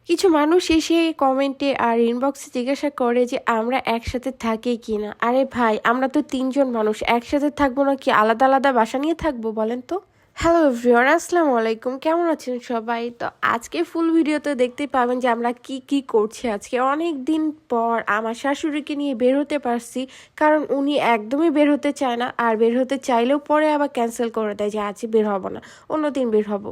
কিছু মানুষ এসে কমেন্টে আর ইনবক্সে জিজ্ঞাসা করে যে আমরা একসাথে থাকি কিনা। আরে ভাই, আমরা তো তিনজন মানুষ, একসাথে থাকবো না কি আলাদা আলাদা বাসা নিয়ে থাকবো বলেন তো? হ্যালো এভরিওয়ান, আসসালামু আলাইকুম। কেমন আছেন সবাই? তো আজকে ফুল ভিডিওতে দেখতে পাবেন যে আমরা কি কি করছি। আজকে অনেক দিন পর আমার শাশুড়িকে নিয়ে বের হতে পারছি, কারণ উনি একদমই বের হতে চায় না, আর বের হতে চাইলেও পরে আবার ক্যান্সেল করে দেয় যে আজকে বের হব না, অন্যদিন বের হব।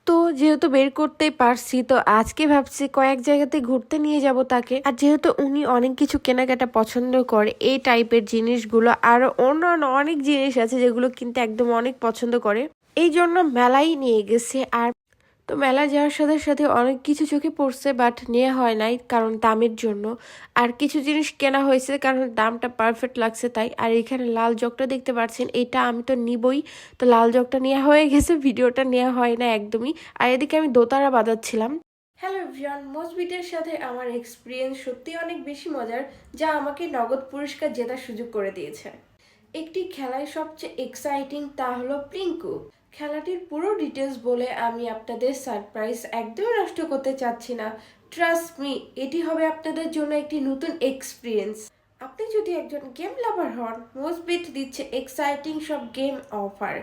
তো যেহেতু বের করতে পারছি, তো আজকে ভাবছি কয়েক জায়গাতে ঘুরতে নিয়ে যাব তাকে। আর যেহেতু উনি অনেক কিছু কেনাকাটা পছন্দ করে, এই টাইপের জিনিসগুলো আরো অন্যান্য অনেক জিনিস আছে যেগুলো কিন্তু একদম অনেক পছন্দ করে, এই জন্য মেলায় নিয়ে গেছে। আর তো মেলা যাওয়ার সাথে সাথে অনেক কিছু চোখে পড়ছে, বাট নেওয়া হয় নাই কারণ দামের জন্য। আর কিছু জিনিস কেনা হয়েছে কারণ দামটা পারফেক্ট লাগছে তাই। আর এখানে লাল জগটা দেখতে পাচ্ছেন, এটা আমি তো নিবই। তো লাল জগটা নেওয়া হয়ে গেছে, ভিডিওটা নেওয়া হয় না একদমই। আর এদিকে আমি দোতারা বাজাচ্ছিলাম। হ্যালো এভরিওয়ান, মজবিটের সাথে আমার এক্সপিরিয়েন্স সত্যি অনেক বেশি মজার, যা আমাকে নগদ পুরস্কার জেতার সুযোগ করে দিয়েছে। একটি খেলায় সবচেয়ে এক্সাইটিং তা হলো প্লিঙ্কু। খেলাটির পুরো ডিটেলস বলে আমি আপনাদের সারপ্রাইজ একদমই নষ্ট করতে চাচ্ছি না। ট্রাস্ট মি, এটি হবে আপনাদের জন্য একটি নতুন এক্সপিরিয়েন্স। আপনি যদি একজন গেম লাভার হন, মোজবিট দিচ্ছে এক্সাইটিং সব গেম অফার।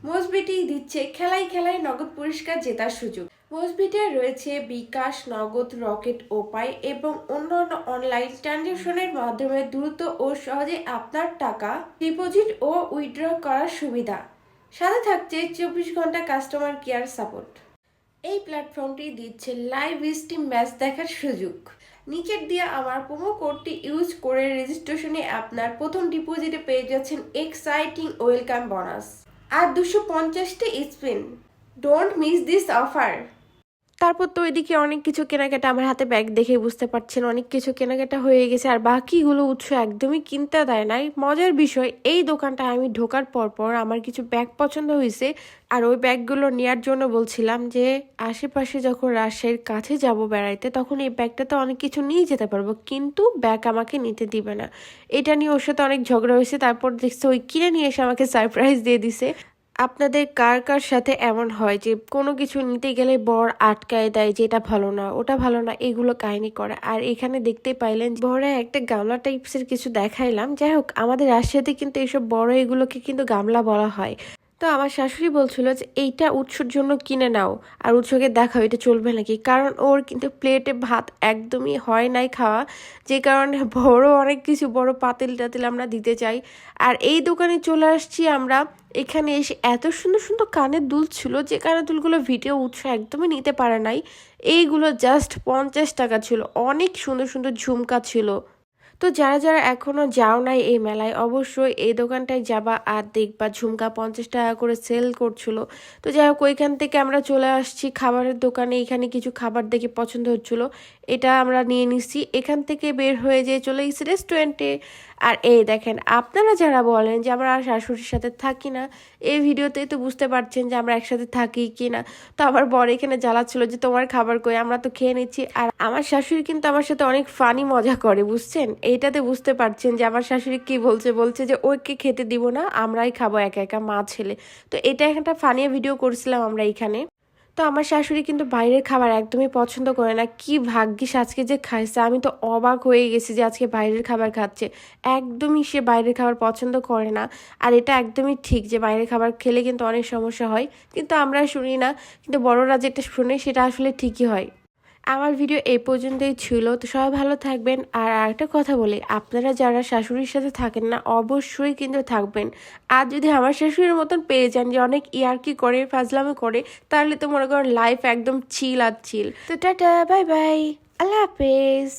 মোজবিটই দিচ্ছে খেলায় খেলায় নগদ পুরস্কার জেতার সুযোগ। মোজবিটে রয়েছে বিকাশ, নগদ, রকেট, উপায় এবং অন্যান্য অনলাইন ট্রানজাকশনের মাধ্যমে দ্রুত ও সহজে আপনার টাকা ডিপোজিট ও উইথড্র করার সুবিধা। সাথে থাকছে 24 ঘন্টা কাস্টমার কেয়ার সাপোর্ট। এই প্ল্যাটফর্মটি দিচ্ছে লাইভ স্ট্রিম ম্যাচ দেখার সুযোগ। নিচের দিয়ে আমার প্রোমো কোডটি ইউজ করে রেজিস্ট্রেশনে আপনার প্রথম ডিপোজিটে পেয়ে যাচ্ছেন এক্সাইটিং ওয়েলকাম বোনাস আর 250টি spin. Don't miss this offer. তারপর তো ওইদিকে অনেক কিছু কেনাকাটা, আমার হাতে ব্যাগ দেখে বুঝতে পারছেন অনেক কিছু কেনাকাটা হয়ে গেছে। আর বাকিগুলো উৎস একদমই কিনতে দেয় নাই। মজার বিষয়, এই দোকানটা আমি ঢোকার পর আমার কিছু ব্যাগ পছন্দ হয়েছে, আর ওই ব্যাগগুলো নেওয়ার জন্য বলছিলাম যে আশেপাশে যখন রাজশাহীর কাছে যাব বেড়াইতে, তখন এই ব্যাগটাতে অনেক কিছু নিয়ে যেতে পারবো, কিন্তু ব্যাগ আমাকে নিতে দিবে না। এটা নিয়ে ওর সাথে অনেক ঝগড়া হয়েছে। তারপর দেখছে ওই কিনে নিয়ে এসে আমাকে সারপ্রাইজ দিয়ে দিছে। আপনাদের কার কার সাথে এমন হয় যে কোনো কিছু নিতে গেলে বর আটকায় দেয় যে এটা ভালো না, ওটা ভালো না, এগুলো কাহিনী করে। আর এখানে দেখতে পাইলেন বড় একটা গামলা টাইপসের কিছু দেখাইলাম। যাই হোক, আমাদের রাজশাহীতে কিন্তু এইসব বড় এগুলোকে কিন্তু গামলা বলা হয়। তো আমার শাশুড়ি বলছিল যে এইটা উৎসর জন্য কিনে নাও, আর উৎসকে দেখাও এটা চলবে নাকি, কারণ ওর কিন্তু প্লেটে ভাত একদমই হয় নাই খাওয়া, যে কারণে বড় অনেক কিছু বড় পাতিল টাতিল আমরা দিতে চাই। আর এই দোকানে চলে আসছি আমরা। এখানে এসে এত সুন্দর সুন্দর কানের দুল ছিল, যে কানের দুলগুলো ভিডিও উৎস একদমই নিতে পারে নাই। এইগুলো জাস্ট 50 টাকা ছিল। অনেক সুন্দর সুন্দর ঝুমকা ছিল। তো যারা যারা এখনো যাও নাই এই মেলায়, অবশ্যই এই দোকানটায় যাবা আর দেখবা ঝুমকা 50 টাকা করে সেল করছিল। তো যাই হোক, ওইখান থেকে আমরা চলে আসছি খাবারের দোকানে। এখানে কিছু খাবার দেখে পছন্দ হচ্ছিল, এটা আমরা নিয়ে নিচ্ছি। এখান থেকে বের হয়ে যেয়ে চলে গেছি রেস্টুরেন্টে। আর এই দেখেন, আপনারা যারা বলেন যে আমরা শাশুড়ির সাথে থাকি না, এই ভিডিওতেই তো বুঝতে পারছেন যে আমরা একসাথে থাকি কি না। তো আমার বর এখানে জ্বালাচ্ছিল যে তোমার খাবার কই, আমরা তো খেয়ে নিচ্ছি। আর আমার শাশুড়ি কিন্তু আমার সাথে অনেক ফানি মজা করে, বুঝছেন? এইটাতে বুঝতে পারছেন যে আমার শাশুড়ি কি বলছে। বলছে যে ওকে খেতে দিব না, আমরাই খাবো একা একা, মা ছেলে। তো এটা একটা ফানি ভিডিও করছিলাম আমরা এইখানে। তো আমার শাশুড়ি কিন্তু বাইরের খাবার একদমই পছন্দ করে না। কি ভাগ্যিস আজকে যে খাইছে, আমি তো অবাক হয়ে গেছি যে আজকে বাইরের খাবার খাচ্ছে। একদমই সে বাইরের খাবার পছন্দ করে না। আর এটা একদমই ঠিক যে বাইরের খাবার খেলে কিন্তু অনেক সমস্যা হয়, কিন্তু আমরা শুনি না। কিন্তু বড়রা যেটা শুনে সেটা আসলে ঠিকই হয়। আমার ভিডিও এই পর্যন্তই ছিল। তো সবাই ভালো থাকবেন। আর আরেকটা কথা বলি, আপনারা যারা শাশুড়ির সাথে থাকেন না, অবশ্যই কিন্তু থাকবেন। আর যদি আমার শাশুড়ির মতন পেয়ে যান যে অনেক ইয়ার্কি করে, ফাজলামি করে, তাহলে তো মনে করেন লাইফ একদম চিল আর চিল। তো টাটা, বাই বাই, আল্লাহ হাফেজ।